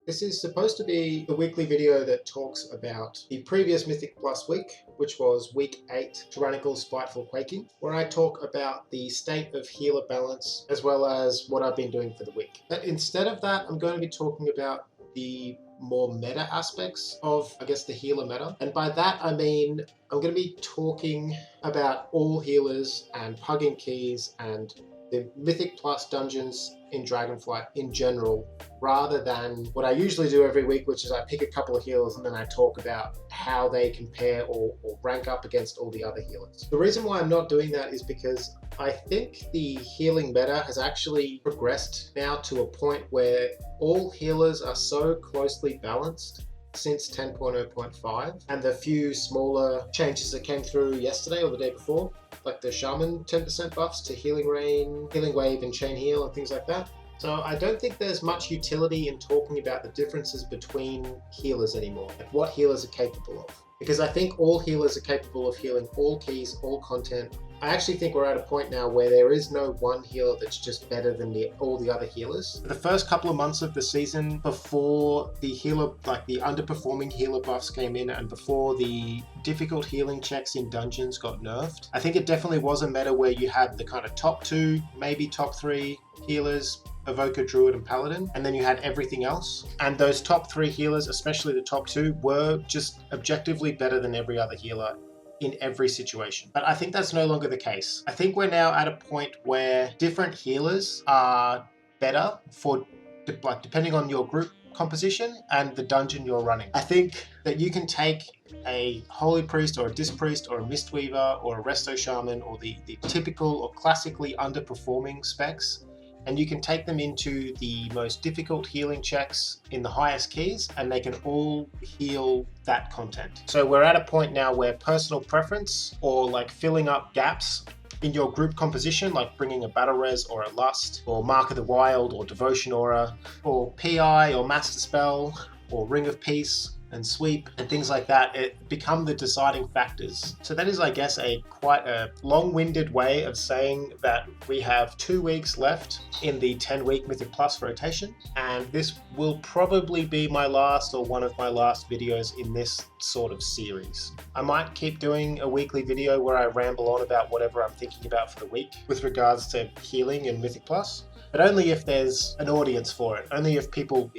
This is supposed to be the weekly video that talks about the previous Mythic Plus week, which was week 8, Tyrannical Spiteful Quaking, where I talk about the state of healer balance as well as what I've been doing for the week. But instead of that, I'm going to be talking about the more meta aspects of, I guess, the healer meta. And by that, I mean, I'm going to be talking about all healers and pugging keys and the Mythic Plus dungeons in Dragonflight in general, rather than what I usually do every week, which is I pick a couple of healers and then I talk about how they compare or rank up against all the other healers. The reason why I'm not doing that is because I think the healing meta has actually progressed now to a point where all healers are so closely balanced since 10.0.5, and the few smaller changes that came through yesterday or the day before, like the Shaman 10% buffs to Healing Rain, Healing Wave and Chain Heal and things like that. So I don't think there's much utility in talking about the differences between healers anymore, like what healers are capable of. Because I think all healers are capable of healing all keys, all content. I actually think we're at a point now where there is no one healer that's just better than all the other healers. The first couple of months of the season, before the healer, like the underperforming healer buffs came in and before the difficult healing checks in dungeons got nerfed, I think it definitely was a meta where you had the kind of top 2, maybe top 3 healers, Evoker, Druid, and Paladin, and then you had everything else. And those top 3 healers, especially the top 2, were just objectively better than every other healer in every situation. But I think that's no longer the case. I think we're now at a point where different healers are better for, like, depending on your group composition and the dungeon you're running. I think that you can take a Holy Priest or a Disc Priest or a Mistweaver or a Resto Shaman or the typical or classically underperforming specs, and you can take them into the most difficult healing checks in the highest keys, and they can all heal that content. So we're at a point now where personal preference or like filling up gaps in your group composition, like bringing a Battle Res or a Lust or Mark of the Wild or Devotion Aura or PI or Master Spell or Ring of Peace and Sweep and things like that, it become the deciding factors. So that is, I guess, quite a long-winded way of saying that we have 2 weeks left in the 10-week Mythic Plus rotation, and this will probably be my last or one of my last videos in this sort of series. I might keep doing a weekly video where I ramble on about whatever I'm thinking about for the week with regards to healing and Mythic Plus, but only if there's an audience for it, only if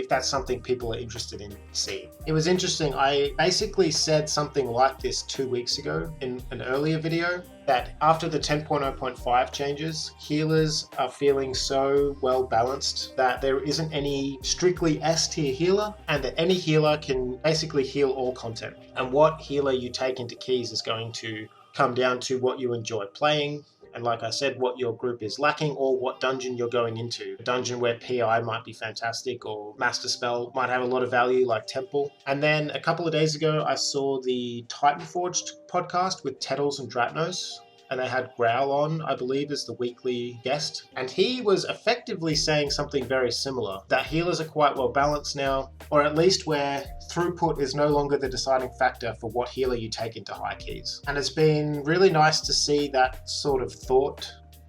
that's something people are interested in seeing. It was interesting, I basically said something like this 2 weeks ago in an earlier video, that after the 10.0.5 changes, healers are feeling so well balanced that there isn't any strictly S tier healer, and that any healer can basically heal all content. And what healer you take into keys is going to come down to what you enjoy playing, and like I said, what your group is lacking or what dungeon you're going into. A dungeon where PI might be fantastic or Master Spell might have a lot of value, like Temple. And then a couple of days ago, I saw the Titanforged podcast with Tettles and Dratnos, and they had Growl on, I believe, as the weekly guest. And he was effectively saying something very similar, that healers are quite well balanced now, or at least where throughput is no longer the deciding factor for what healer you take into high keys. And it's been really nice to see that sort of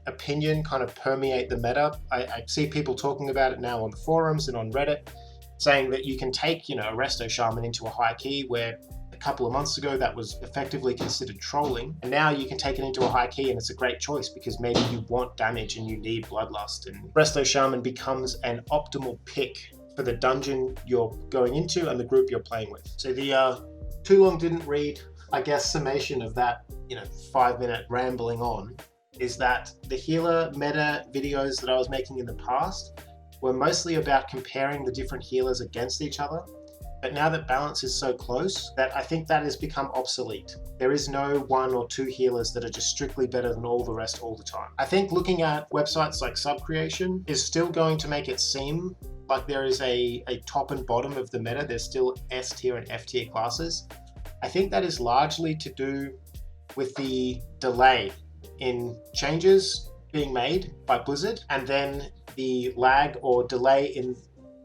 opinion kind of permeate the meta. I see people talking about it now on the forums and on Reddit, saying that you can take, a Resto Shaman into a high key where a couple of months ago that was effectively considered trolling, and now you can take it into a high key and it's a great choice because maybe you want damage and you need Bloodlust, and Resto Shaman becomes an optimal pick for the dungeon you're going into and the group you're playing with. So the too long didn't read, I guess, summation of that 5-minute rambling on is that the healer meta videos that I was making in the past were mostly about comparing the different healers against each other. But now that balance is so close, that I think that has become obsolete. There is no 1 or 2 healers that are just strictly better than all the rest all the time. I think looking at websites like Subcreation is still going to make it seem like there is a top and bottom of the meta. There's still S tier and F tier classes. I think that is largely to do with the delay in changes being made by Blizzard, and then the lag or delay in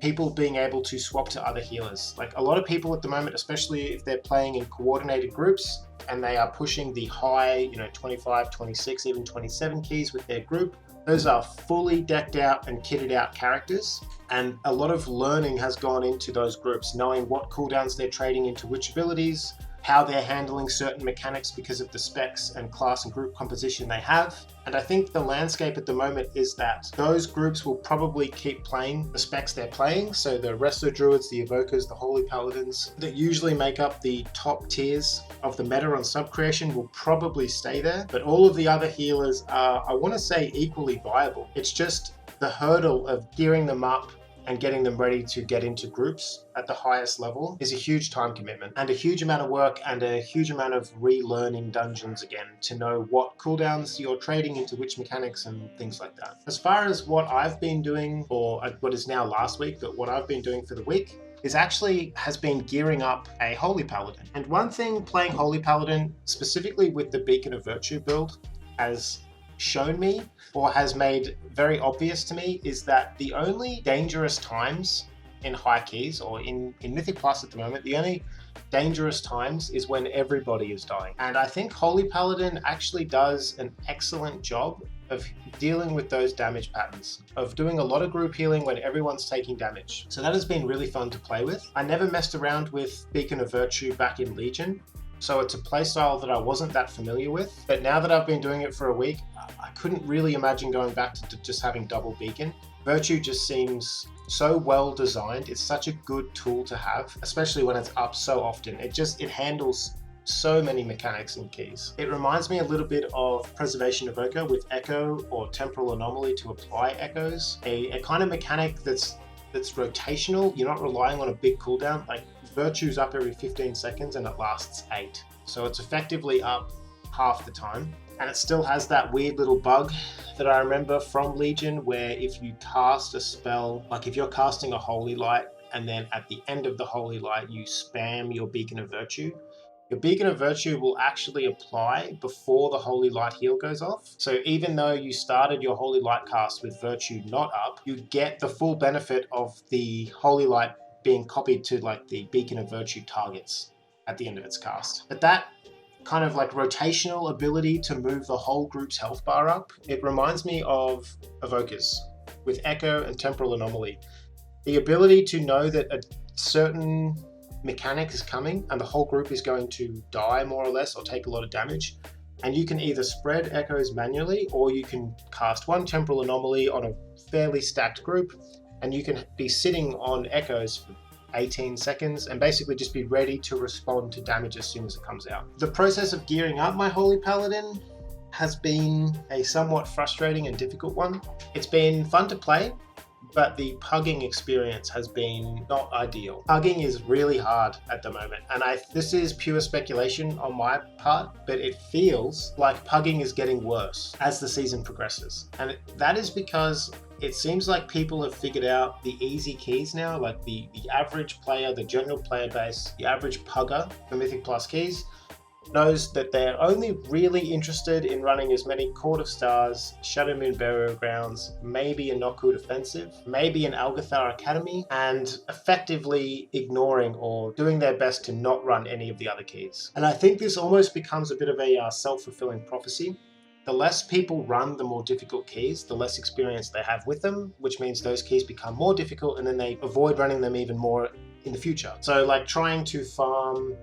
people being able to swap to other healers. Like a lot of people at the moment, especially if they're playing in coordinated groups and they are pushing the high, 25, 26, even 27 keys with their group, Those are fully decked out and kitted out characters, and a lot of learning has gone into those groups, knowing what cooldowns they're trading into which abilities, how they're handling certain mechanics because of the specs and class and group composition they have. And I think the landscape at the moment is that those groups will probably keep playing the specs they're playing. So the Resto Druids, the Evokers, the Holy Paladins that usually make up the top tiers of the meta on sub-creation will probably stay there. But all of the other healers are, I want to say, equally viable. It's just the hurdle of gearing them up and getting them ready to get into groups at the highest level is a huge time commitment and a huge amount of work and a huge amount of relearning dungeons again to know what cooldowns you're trading into which mechanics and things like that. As far as what I've been doing, or what is now last week, but what I've been doing for the week, has been gearing up a Holy Paladin. And one thing playing Holy Paladin, specifically with the Beacon of Virtue build, has shown me, or has made very obvious to me, is that the only dangerous times in high keys, or in Mythic Plus at the moment, the only dangerous times is when everybody is dying. And I think Holy Paladin actually does an excellent job of dealing with those damage patterns, of doing a lot of group healing when everyone's taking damage. So that has been really fun to play with. I never messed around with Beacon of Virtue back in Legion, so it's a playstyle that I wasn't that familiar with. But now that I've been doing it for a week, I couldn't really imagine going back to just having double Beacon. Virtue just seems so well designed. It's such a good tool to have, especially when it's up so often. It handles so many mechanics and keys. It reminds me a little bit of Preservation Evoker with Echo or Temporal Anomaly to apply echoes. A kind of mechanic that's rotational. You're not relying on a big cooldown. Like Virtue's up every 15 seconds and it lasts 8. So it's effectively up half the time. And it still has that weird little bug that I remember from Legion, where if you cast a spell, like if you're casting a Holy Light and then at the end of the Holy Light you spam your Beacon of Virtue, your Beacon of Virtue will actually apply before the Holy Light heal goes off. So even though you started your Holy Light cast with Virtue not up, you get the full benefit of the Holy Light being copied to like the Beacon of Virtue targets at the end of its cast. But that kind of like rotational ability to move the whole group's health bar up, it reminds me of Evokers with Echo and Temporal Anomaly. The ability to know that a certain mechanic is coming and the whole group is going to die more or less or take a lot of damage, and you can either spread echoes manually or you can cast one Temporal Anomaly on a fairly stacked group and you can be sitting on echoes for 18 seconds and basically just be ready to respond to damage as soon as it comes out. The process of gearing up my Holy Paladin has been a somewhat frustrating and difficult one. It's been fun to play, but the pugging experience has been not ideal. Pugging is really hard at the moment, and this is pure speculation on my part, but it feels like pugging is getting worse as the season progresses. And that is because it seems like people have figured out the easy keys now, like the average player, the general player base, the average pugger for Mythic Plus keys knows that they're only really interested in running as many Court of Stars, Shadow Moon Burial Grounds, maybe a Noku Defensive, maybe an Algathar Academy, and effectively ignoring or doing their best to not run any of the other keys. And I think this almost becomes a bit of a self-fulfilling prophecy. The less people run the more difficult keys, the less experience they have with them, which means those keys become more difficult and then they avoid running them even more in the future. So like trying to farm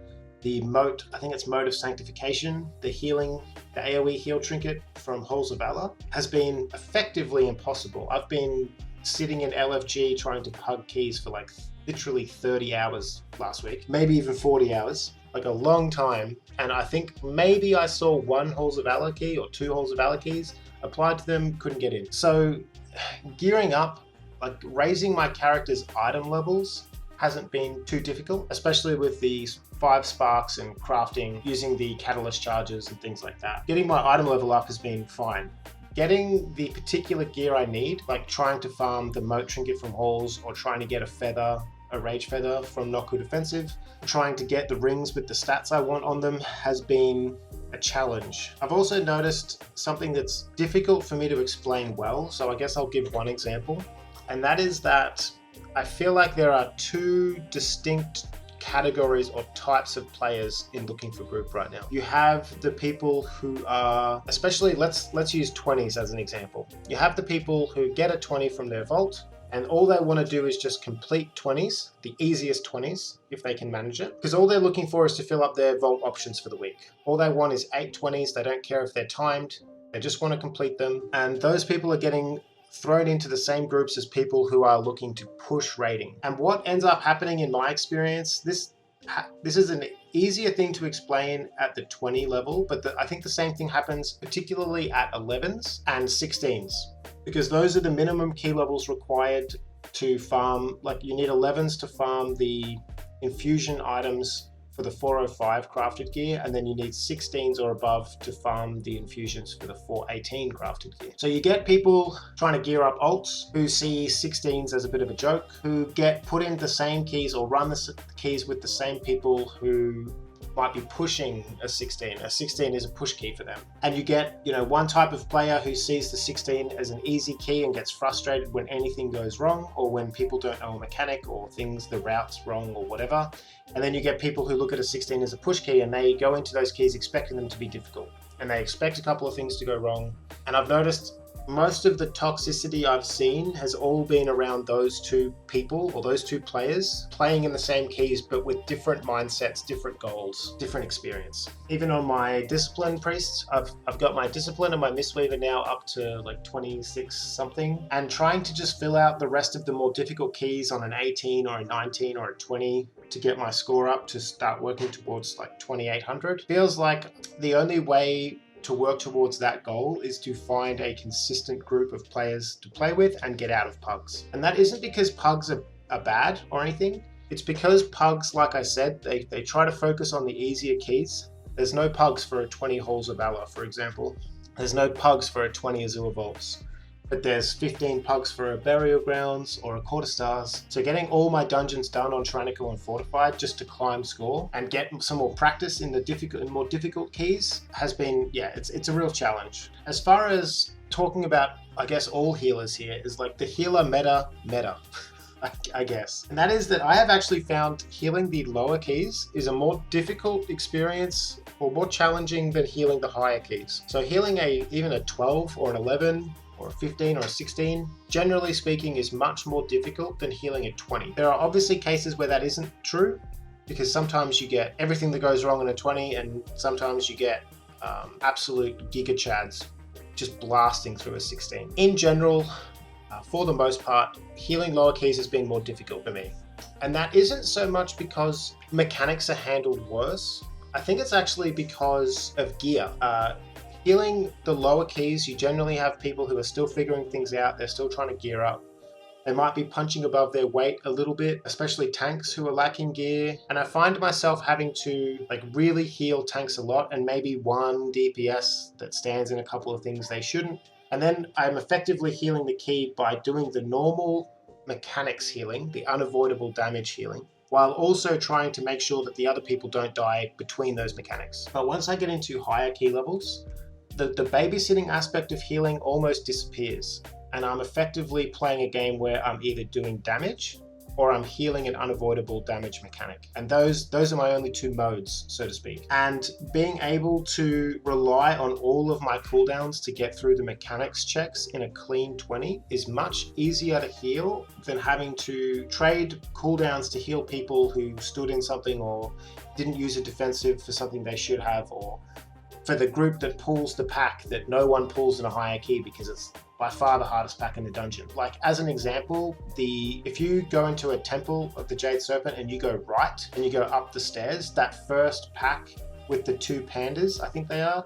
the moat, I think it's Moat of Sanctification, the healing, the AoE heal trinket from Halls of Valor has been effectively impossible. I've been sitting in LFG trying to pug keys for like literally 30 hours last week, maybe even 40 hours, like a long time. And I think maybe I saw one Halls of Valor key or two Halls of Valor keys, applied to them, couldn't get in. So gearing up, like raising my character's item levels hasn't been too difficult, especially with these 5 sparks and crafting using the catalyst charges and things like that. Getting my item level up has been fine. Getting the particular gear I need, like trying to farm the moat trinket from halls or trying to get a rage feather from Noku Defensive, trying to get the rings with the stats I want on them has been a challenge. I've also noticed something that's difficult for me to explain well, so I guess I'll give one example, and that is that I feel like there are two distinct categories or types of players in looking for group right now. You have the people who are, especially let's use 20s as an example. You have the people who get a 20 from their vault, and all they want to do is just complete 20s, the easiest 20s, if they can manage it. Because all they're looking for is to fill up their vault options for the week. All they want is 8 20s. They don't care if they're timed. They just want to complete them. And those people are getting thrown into the same groups as people who are looking to push rating. And what ends up happening in my experience, this is an easier thing to explain at the 20 level, but I think the same thing happens particularly at 11s and 16s. Because those are the minimum key levels required to farm. Like, you need 11s to farm the infusion items for the 405 crafted gear, and then you need 16s or above to farm the infusions for the 418 crafted gear. So you get people trying to gear up alts who see 16s as a bit of a joke, who get put in the same keys or run the keys with the same people who might be pushing a 16. A 16 is a push key for them. And you get, one type of player who sees the 16 as an easy key and gets frustrated when anything goes wrong, or when people don't know a mechanic or the route's wrong or whatever. And then you get people who look at a 16 as a push key, and they go into those keys expecting them to be difficult. And they expect a couple of things to go wrong. And I've noticed most of the toxicity I've seen has all been around those two people, or those two players, playing in the same keys but with different mindsets, different goals, different experience. Even on my discipline priests, I've got my discipline and my mistweaver now up to like 26 something, and trying to just fill out the rest of the more difficult keys on an 18 or a 19 or a 20 to get my score up to start working towards like 2800 feels like the only way to work towards that goal is to find a consistent group of players to play with and get out of pugs. And that isn't because pugs are bad or anything. It's because pugs, like I said, they try to focus on the easier keys. There's no pugs for a 20 Halls of Valor, for example. There's no pugs for a 20 Azure Vaults. But there's 15 pugs for a Burial Grounds or a Quarter Stars. So getting all my dungeons done on Tyrannical and Fortified just to climb score and get some more practice in the more difficult keys has been, it's a real challenge. As far as talking about, I guess, all healers here, is like the healer meta, I guess. And that is that I have actually found healing the lower keys is a more difficult experience, or more challenging than healing the higher keys. So healing even a 12 or an 11 or a 15 or a 16, generally speaking, is much more difficult than healing a 20. There are obviously cases where that isn't true, because sometimes you get everything that goes wrong in a 20, and sometimes you get absolute giga chads just blasting through a 16. In general, for the most part, healing lower keys has been more difficult for me. And that isn't so much because mechanics are handled worse. I think it's actually because of gear. Healing the lower keys, you generally have people who are still figuring things out. They're still trying to gear up. They might be punching above their weight a little bit, especially tanks who are lacking gear. And I find myself having to really heal tanks a lot, and maybe one DPS that stands in a couple of things they shouldn't. And then I'm effectively healing the key by doing the normal mechanics healing, the unavoidable damage healing, while also trying to make sure that the other people don't die between those mechanics. But once I get into higher key levels, the babysitting aspect of healing almost disappears, and I'm effectively playing a game where I'm either doing damage or I'm healing an unavoidable damage mechanic. And those are my only two modes, so to speak. And being able to rely on all of my cooldowns to get through the mechanics checks in a clean 20 is much easier to heal than having to trade cooldowns to heal people who stood in something or didn't use a defensive for something they should have, or for the group that pulls the pack that no one pulls in a higher key because it's by far the hardest pack in the dungeon. Like, as an example, if you go into a Temple of the Jade Serpent and you go right and you go up the stairs, that first pack with the two pandas, I think they are,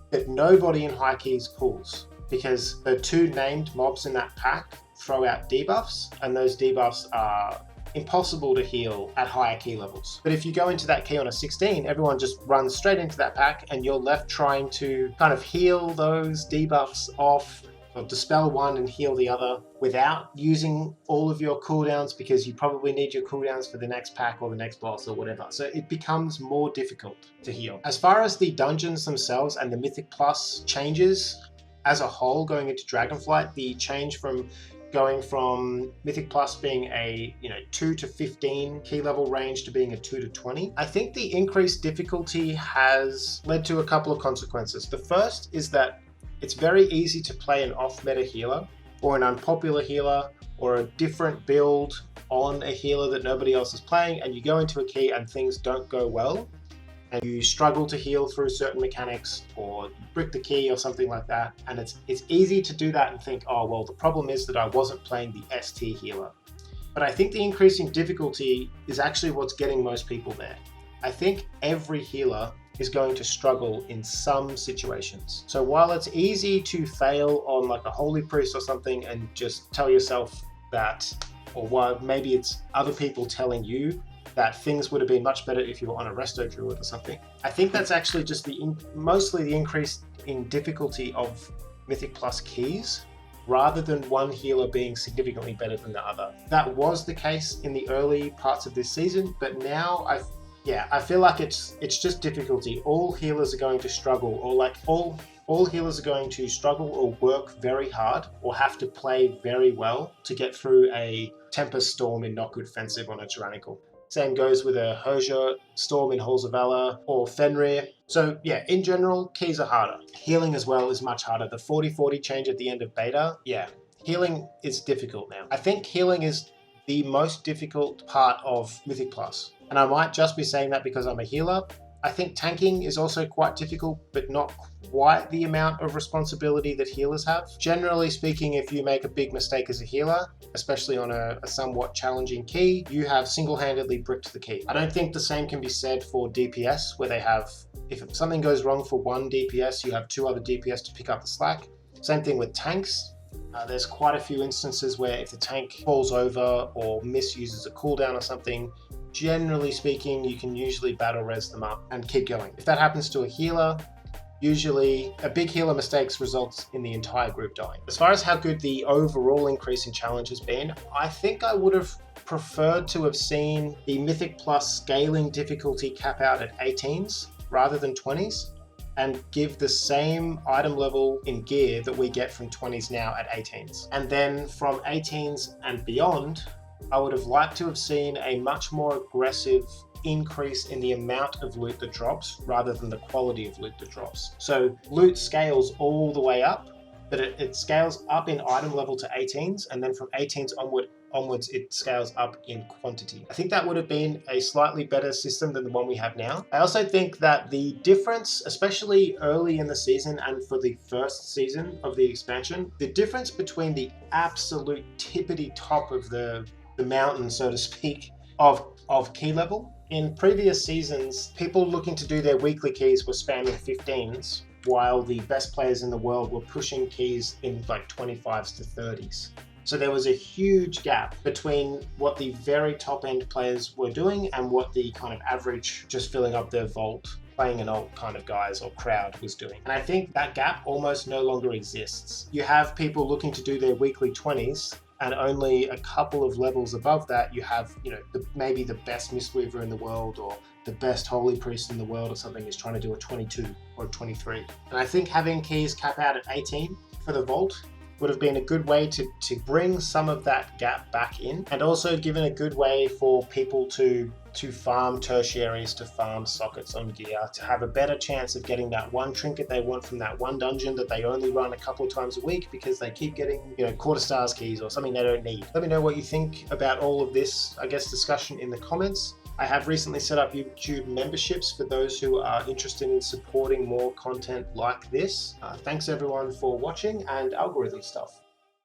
that nobody in high keys pulls, because the two named mobs in that pack throw out debuffs, and those debuffs are impossible to heal at higher key levels. But if you go into that key on a 16, everyone just runs straight into that pack, and you're left trying to kind of heal those debuffs off, or dispel one and heal the other without using all of your cooldowns, because you probably need your cooldowns for the next pack or the next boss or whatever. So it becomes more difficult to heal. As far as the dungeons themselves and the Mythic Plus changes as a whole going into Dragonflight, the change from going from Mythic Plus being a 2 to 15 key level range to being a 2 to 20. I think the increased difficulty has led to a couple of consequences. The first is that it's very easy to play an off-meta healer or an unpopular healer or a different build on a healer that nobody else is playing, and you go into a key and things don't go well and you struggle to heal through certain mechanics or brick the key or something like that. And it's easy to do that and think, oh, well, the problem is that I wasn't playing the ST healer. But I think the increasing difficulty is actually what's getting most people there. I think every healer is going to struggle in some situations. So while it's easy to fail on like a Holy Priest or something and just tell yourself that, or while maybe it's other people telling you that things would have been much better if you were on a Resto Druid or something, I think that's actually just mostly the increase in difficulty of Mythic Plus keys, rather than one healer being significantly better than the other. That was the case in the early parts of this season, but now I feel like it's just difficulty. All healers are going to struggle, or like all healers are going to struggle or work very hard or have to play very well to get through a Tempest Storm in Not Good Fensive on a Tyrannical. Same goes with a Hosier Storm in Halls of Valor or Fenrir. So yeah, in general, keys are harder. Healing as well is much harder. The 40-40 change at the end of beta, yeah, healing is difficult now. I think healing is the most difficult part of Mythic Plus. And I might just be saying that because I'm a healer. I think tanking is also quite difficult, but not quite the amount of responsibility that healers have. Generally speaking, if you make a big mistake as a healer, especially on a somewhat challenging key, you have single-handedly bricked the key. I don't think the same can be said for DPS, where they have, if something goes wrong for one DPS, you have two other DPS to pick up the slack. Same thing with tanks. There's quite a few instances where if the tank falls over or misuses a cooldown or something, generally speaking, you can usually battle res them up and keep going. If that happens to a healer, usually a big healer mistakes results in the entire group dying. As far as how good the overall increase in challenge has been, I think I would have preferred to have seen the Mythic Plus scaling difficulty cap out at 18s rather than 20s, and give the same item level in gear that we get from 20s now at 18s. And then from 18s and beyond, I would have liked to have seen a much more aggressive increase in the amount of loot that drops rather than the quality of loot that drops. So loot scales all the way up, but it scales up in item level to 18s, and then from 18s onwards it scales up in quantity. I think that would have been a slightly better system than the one we have now. I also think that the difference, especially early in the season and for the first season of the expansion, the difference between the absolute tippity top of the mountain, so to speak, of key level. In previous seasons, people looking to do their weekly keys were spamming 15s, while the best players in the world were pushing keys in like 25s to 30s. So there was a huge gap between what the very top end players were doing and what the kind of average, just filling up their vault, playing an alt kind of guys or crowd was doing. And I think that gap almost no longer exists. You have people looking to do their weekly 20s, and only a couple of levels above that, you have, maybe the best Mistweaver in the world or the best Holy Priest in the world or something is trying to do a 22 or a 23. And I think having keys cap out at 18 for the vault would have been a good way to bring some of that gap back in, and also given a good way for people to farm tertiaries, to farm sockets on gear, to have a better chance of getting that one trinket they want from that one dungeon that they only run a couple of times a week because they keep getting, quarter stars keys or something they don't need. Let me know what you think about all of this, discussion in the comments. I have recently set up YouTube memberships for those who are interested in supporting more content like this. Thanks everyone for watching, and algorithm stuff.